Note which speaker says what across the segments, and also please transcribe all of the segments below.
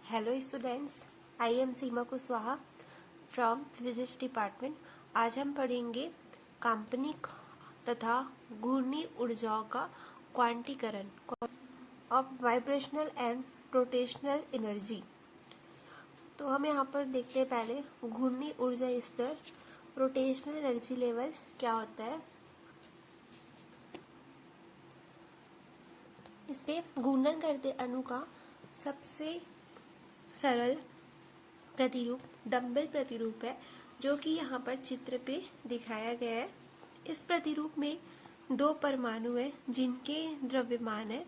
Speaker 1: Hello students, I am Seema Kushwaha from physics department. आज हम पढ़ेंगे काल्पनिक तथा घूर्णी ऊर्जाओं का क्वांटीकरण of vibrational and rotational energy. तो हम यहाँ पर देखते हैं पहले घूर्णी ऊर्जा स्तर, रोटेशनल एनर्जी लेवल क्या होता है। इस पे घूर्णन करते अणु का सबसे सरल प्रतिरूप डंबल प्रतिरूप है, जो कि यहाँ पर चित्र पे दिखाया गया है। इस प्रतिरूप में दो परमाणु है जिनके द्रव्यमान है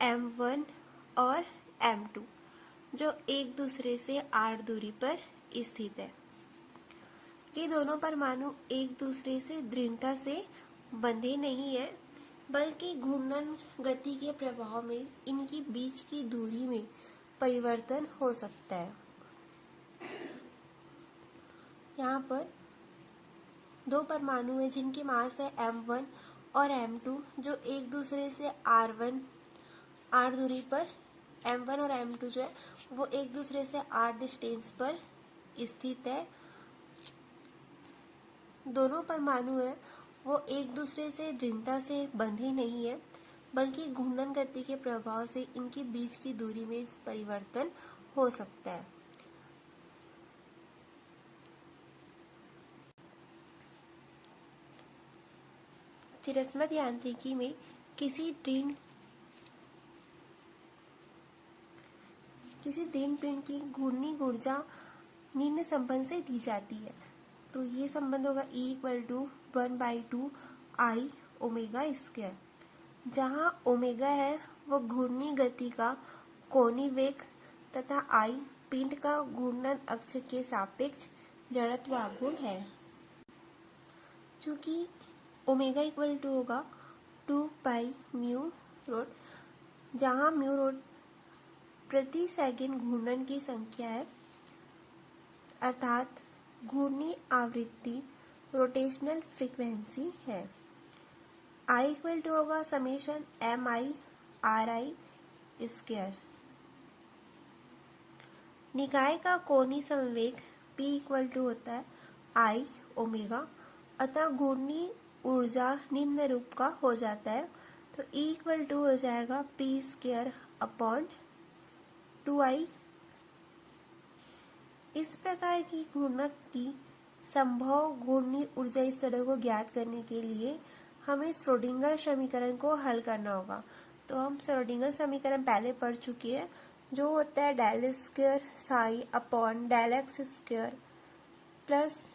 Speaker 1: m1 और m2, जो एक दूसरे से r दूरी पर स्थित है। ये दोनों परमाणु एक दूसरे से दृढ़ता से बंधे नहीं है, बल्कि घूर्णन गति के प्रभाव में इनकी बीच की दूरी में परिवर्तन हो सकता है। यहाँ पर दो परमाणु हैं जिनकी मास है m1 और m2, जो एक दूसरे से r दूरी पर m1 और m2 जो है वो एक दूसरे से r डिस्टेंस पर स्थित है। दोनों परमाणु हैं वो एक दूसरे से दृढ़ता से बंधे नहीं है, बल्कि घूर्णन गति के प्रभाव से इनकी बीच की दूरी में परिवर्तन हो सकता है। चिरस्मृत यांत्रिकी में किसी दृढ़ पिंड की घूर्णी ऊर्जा निम्न संबंध से दी जाती है। तो ये संबंध होगा E=1/2 I ओमेगा स्क्वायर, जहाँ ओमेगा है वो घूर्णी गति का कोणीय वेग तथा I पिंड का घूर्णन अक्ष के सापेक्ष जड़त्व आघूर्ण है। चूंकि ओमेगा होगा 2 म्यू रोड, जहाँ म्यू रोड प्रति सेकंड घूर्णन की संख्या है, अर्थात घूर्णी आवृत्ति रोटेशनल फ्रीक्वेंसी है। I होगा समेशन mi ri स्क्वायर। निकाय का कोणीय संवेग P होता है I ओमेगा, अतः घूर्णी ऊर्जा निम्न रूप का हो जाता है। तो E हो जाएगा P²/2I। इस प्रकार की घूर्णक की संभव घूर्णी ऊर्जा स्तरों को ज्ञात करने के लिए हमें श्रोडिंगर समीकरण को हल करना होगा। तो हम श्रोडिंगर समीकरण पहले पढ़ चुके हैं, जो होता है del square psi upon del x square plus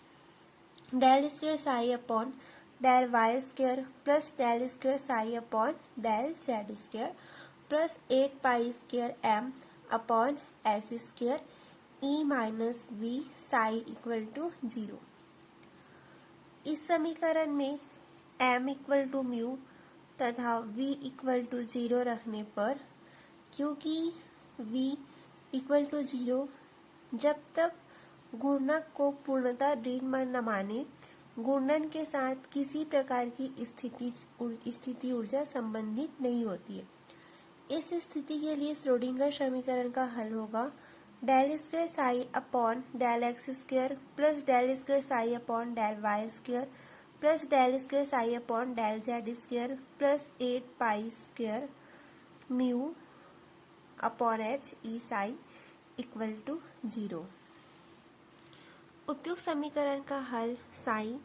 Speaker 1: del square psi upon del y square plus del square psi upon del z square plus 8 pi square m upon h square E-v Sai = 0। इस समीकरण में m mu तथा v 0 रखने पर, क्योंकि v 0 जब तक घूर्णक को पूर्णतः दृढ़ न माने, घूर्णन के साथ किसी प्रकार की स्थिति ऊर्जा संबंधित नहीं होती है। इस स्थिति के लिए श्रोडिंगर समीकरण का हल होगा del square psi upon del x square plus del square psi upon del y square plus del square psi upon del z square plus 8 pi square mu upon h ई साई = 0। उपयुक्त समीकरण का हल साई,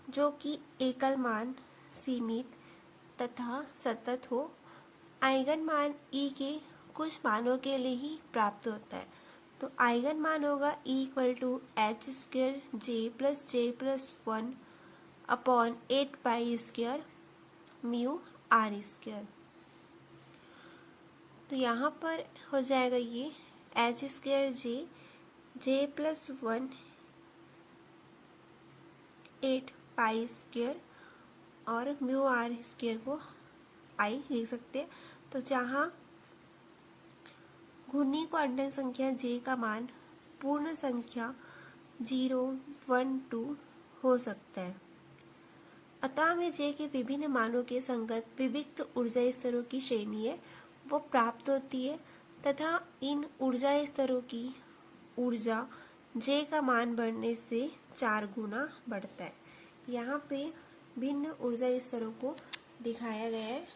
Speaker 1: जो कि एकल मान, सीमित तथा सतत हो, आइगन मान E के कुछ मानों के लिए ही प्राप्त होता है। तो आइगन मान होगा E=h²j+j+1 upon 8 pi square mu r square. तो यहाँ पर हो जाएगा ये h²j+1 8 पाई स्क्वायर और म्यू r स्क्वायर को I लिख सकते हैं। तो जहाँ घूर्णी क्वांटम संख्या j का मान पूर्ण संख्या 0, 1, 2 हो सकता है, अतः हमें j के विभिन्न मानों के संगत विविक्त ऊर्जा स्तरों की श्रेणी है वो प्राप्त होती है, तथा इन ऊर्जा स्तरों की ऊर्जा J का मान बढ़ने से 4 गुना बढ़ता है। यहाँ पे भिन्न ऊर्जा स्तरों को दिखाया गया है।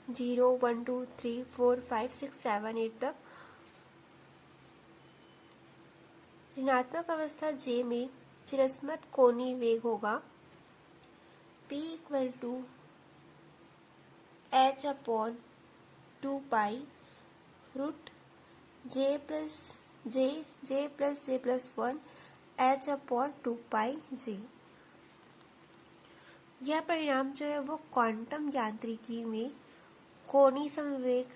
Speaker 1: जीरो, 1, 2, 3, 4, 5, 6, 7, 8 तक। ऋणात्मक अवस्था J में चिरस्मत कोणीय वेग होगा P equal to H upon 2 pi root J plus J plus 1 H upon 2 pi J। यह परिणाम जो है वो क्वांटम यांत्रिकी में कोणीय संवेग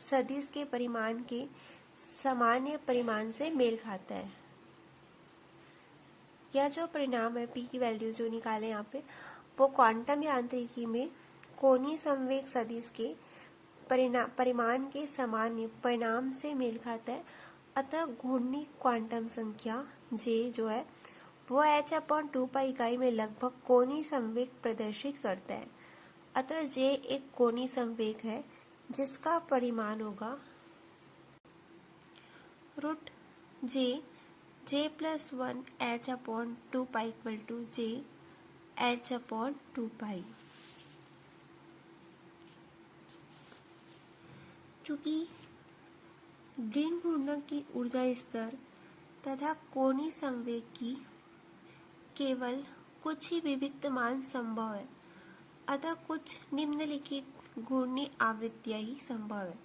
Speaker 1: सदिश के परिमाण के सामान्य परिमाण से मेल खाता है। यह जो परिणाम है P की वैल्यू जो निकाले यहाँ पे, वो क्वांटम यांत्रिकी में कोणीय संवेग सदिश के परिमाण के सामान्य परिणाम से मेल खाता है। अतः घूर्णी क्वांटम संख्या J जो है वो H अपॉन 2 पाई इकाई में लगभग कोणीय संवेग प्रदर्शित करता है। अतः J एक कोणीय संवेग है जिसका परिमाण होगा root J plus 1 H upon 2 pi equal to J H upon 2 pi. चूंकि ऋण घूर्णक की ऊर्जा स्तर तथा कोणीय संवेग की केवल कुछ ही विविक्त मान संभव है, अतः कुछ निम्नलिखित घूर्णी आवृत्तियां ही संभव है।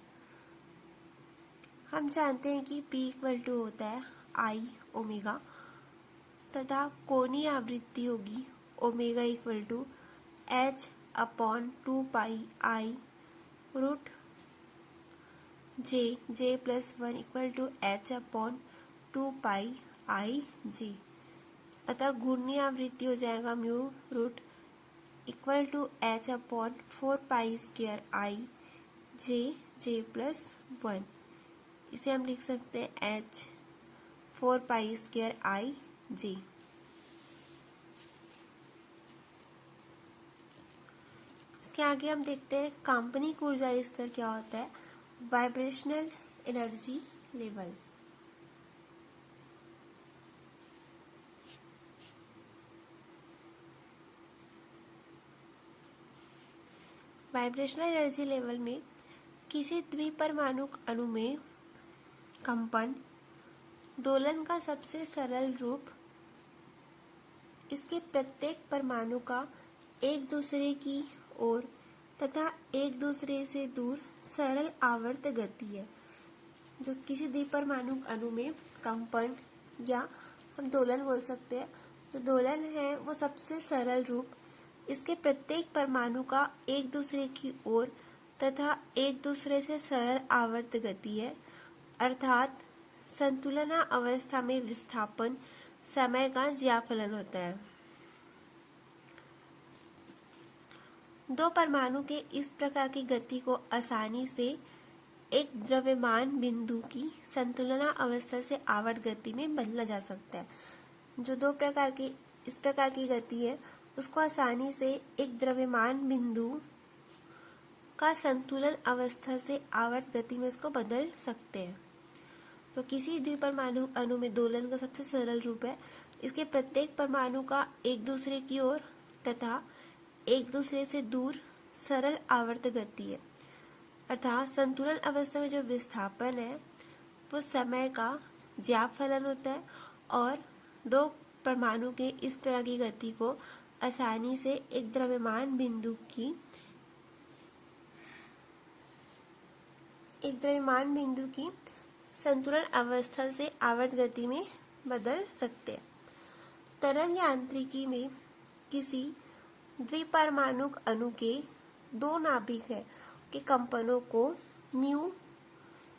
Speaker 1: हम जानते हैं कि P इक्वल टू होता है I ओमेगा तथा कोणीय आवृत्ति होगी omega equal to H upon 2 pi I root J plus 1 equal to H upon 2 pi I J। अतः घूर्णी आवृत्ति हो जाएगा mu root equal to H upon 4 pi square I J plus 1। इसे हम लिख सकते हैं H 4 pi square I J। इसके आगे हम देखते हैं काल्पनिक ऊर्जा स्तर क्या होता है। Vibrational energy level. Vibrational energy level में किसी द्विपरमाणुक अणु में कंपन दोलन का सबसे सरल रूप इसके प्रत्येक परमाणु का एक दूसरे की ओर तथा एक दूसरे से दूर सरल आवर्त गति है। जो किसी द्विपरमाणुक अणु में कंपन या हम दोलन बोल सकते हैं, जो दोलन है वो सबसे सरल रूप इसके प्रत्येक परमाणु का एक दूसरे की ओर तथा एक दूसरे से सरल आवर्त गति है, अर्थात संतुलन अवस्था में विस्थापन समय का ज्याफलन होता है। दो परमाणु के इस प्रकार की गति को आसानी से एक द्रव्यमान बिंदु की संतुलन अवस्था से आवर्त गति में बदला जा सकता है। जो दो प्रकार की इस प्रकार की गति है उसको आसानी से एक द्रव्यमान बिंदु का संतुलन अवस्था से आवर्त गति में उसको बदल सकते हैं। तो किसी द्विपरमाणु अणु में दोलन का सबसे सरल रूप है इसके प्रत्येक परमाणु का एक दूसरे की ओर तथा एक दूसरे से दूर सरल आवर्त गति है, अर्थात संतुलन अवस्था में जो विस्थापन है वो समय का ज्याफलन होता है और दो परमाणु के इस तरह की गति को आसानी से एक द्रव्यमान बिंदु की संतुलन अवस्था से आवर्त गति में बदल सकते हैं। तरंग यांत्रिकी में किसी द्विपरमाणुक अणु के दो नाभिक है के कंपनों को म्यू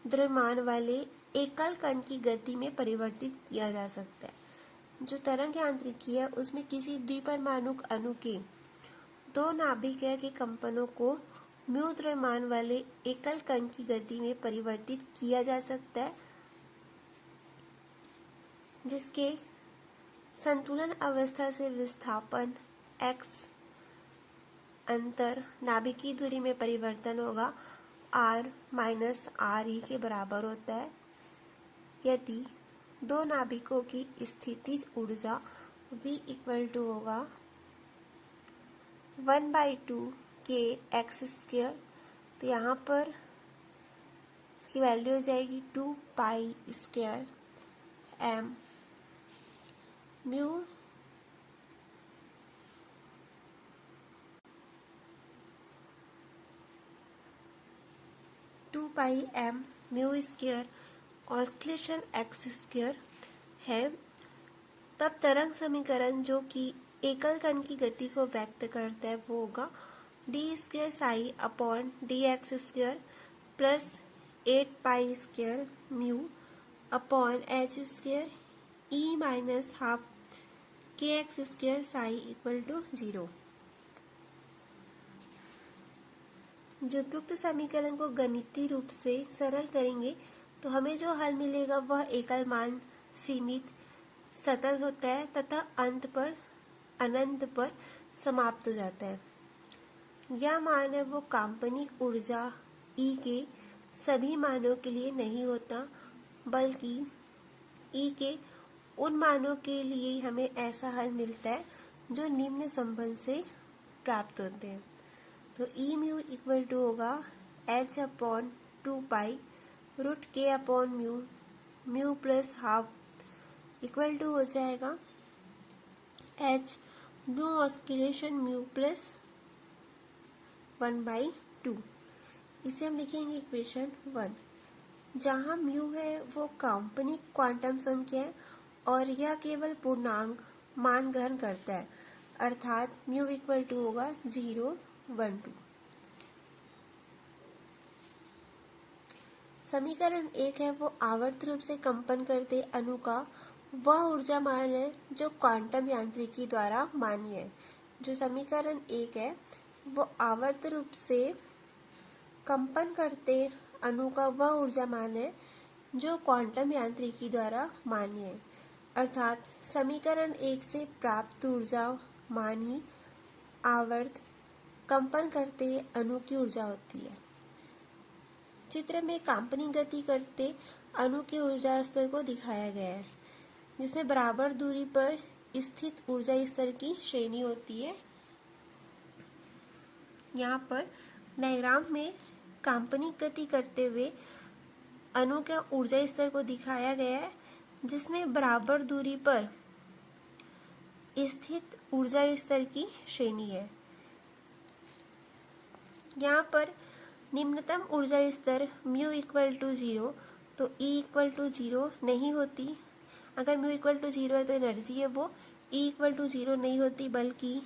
Speaker 1: द्रव्यमान वाले एकल कण की गति में परिवर्तित किया जा सकता है। जो तरंग यांत्रिकी है उसमें किसी द्विपरमाणुक अणु के दो नाभिक है के कंपनों को म्यू द्रव्यमान वाले एकल कण की गति में परिवर्तित किया जा सकता है, जिसके संतुलन अवस्था से विस्थापन x अंतर नाभिकीय दूरी में परिवर्तन होगा r माइनस आर ई के बराबर होता है यदि दो नाभिकों की स्थितिज ऊर्जा V इक्वल टू होगा 1/2 k x स्क्वायर। तो यहाँ पर इसकी वैल्यू हो जाएगी 2 पाई स्क्वायर m म्यू 2 पाई m mu square oscillation x square है। तब तरंग समीकरण जो कि एकल कण की गति को व्यक्त करता है वो होगा D square psi upon D X square plus 8 pi square mu upon H square E minus half K X square psi equal to 0। जब उपयुक्त समीकरण को गणितीय रूप से सरल करेंगे तो हमें जो हल मिलेगा वह एकल मान सीमित सतत होता है तथा अनंत पर समाप्त हो जाता है। यह मान है वो काल्पनिक ऊर्जा E के सभी मानों के लिए नहीं होता बल्कि E के उन मानों के लिए हमें ऐसा हल मिलता है जो निम्न संबंध से प्राप्त होते हैं। तो ई म्यू इक्वल टू होगा h upon 2 pi root k upon mu mu plus half equal to हो जाएगा h mu oscillation mu plus 1/2। इसे हम लिखेंगे इक्वेशन 1 जहाँ म्यू है वो काल्पनिक क्वांटम संख्या है और यह केवल पूर्णांक मान ग्रहण करता है अर्थात म्यू इक्वल टू होगा 0, 1, 2। समीकरण 1 है वो आवर्त रूप से कंपन करते अणु का वह ऊर्जा मान है जो क्वांटम यांत्रिकी द्वारा मान्य है। जो समीकरण 1 है वो आवर्त रूप से कंपन करते अणु का वह ऊर्जा मान है जो क्वांटम यांत्रिकी द्वारा मान्य है अर्थात समीकरण 1 से प्राप्त ऊर्जा मान ही आवर्त कंपन करते अणु की ऊर्जा होती है। चित्र में काल्पनिक गति करते अणु के ऊर्जा स्तर को दिखाया गया है जिसमें बराबर दूरी पर स्थित ऊर्जा स्तर की श्रेणी होती है। यहाँ पर डायग्राम में काल्पनिक गति करते हुए अणु के ऊर्जा स्तर को दिखाया गया है जिसमें बराबर दूरी पर स्थित ऊर्जा स्तर की श्रेणी है। यहाँ पर निम्नतम ऊर्जा स्तर म्यू इक्वल टू 0 तो E इक्वल टू 0 नहीं होती। अगर म्यू इक्वल टू 0 है तो एनर्जी है वो E इक्वल टू 0 नहीं होती बल्कि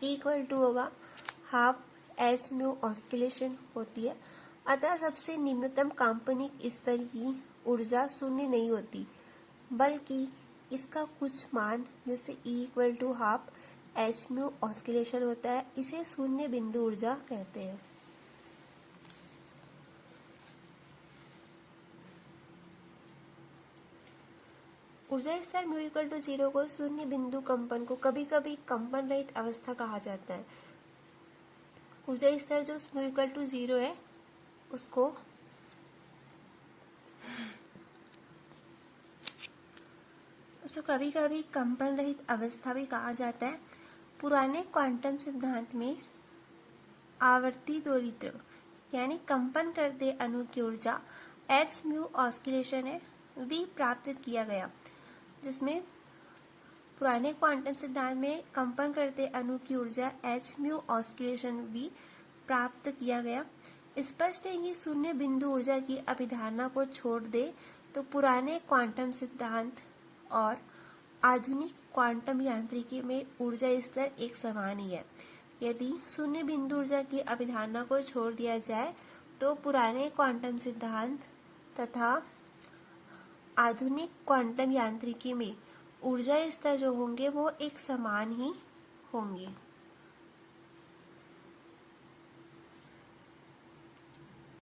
Speaker 1: E इक्वल टू होगा हाफ एच म्यू ऑस्किलेशन होती है। अतः सबसे निम्नतम काल्पनिक स्तर की ऊर्जा शून्य नहीं होती बल्कि इसका कुछ मान जैसे E equal to half H mu oscillation होता है। इसे शून्य बिंदु ऊर्जा कहते हैं। ऊर्जा स्तर म्यू इक्वल टू 0 को शून्य बिंदु कंपन को कभी कभी कंपन रहित अवस्था कहा जाता है। ऊर्जा स्तर जो म्यू इक्वल टू 0 है उसको कभी कभी कंपन रहित अवस्था भी कहा जाता है। पुराने क्वांटम सिद्धांत में आवर्ती दोलित्र यानी कंपन करते अणु की ऊर्जा एच म्यू ऑस्किलेशन है V प्राप्त किया गया जिसमें पुराने क्वांटम सिद्धांत में कंपन करते अणु की ऊर्जा एच म्यू ऑस्किलेशन V प्राप्त किया गया। स्पष्ट है कि शून्य बिंदु ऊर्जा की अभिधारणा को छोड़ दे तो पुराने क्वांटम सिद्धांत और आधुनिक क्वांटम यांत्रिकी में ऊर्जा स्तर एक समान ही है। यदि शून्य बिंदु ऊर्जा की अभिधारणा को छोड़ दिया जाए तो पुराने क्वांटम सिद्धांत तथा आधुनिक क्वांटम यांत्रिकी में ऊर्जा स्तर जो होंगे वो एक समान ही होंगे।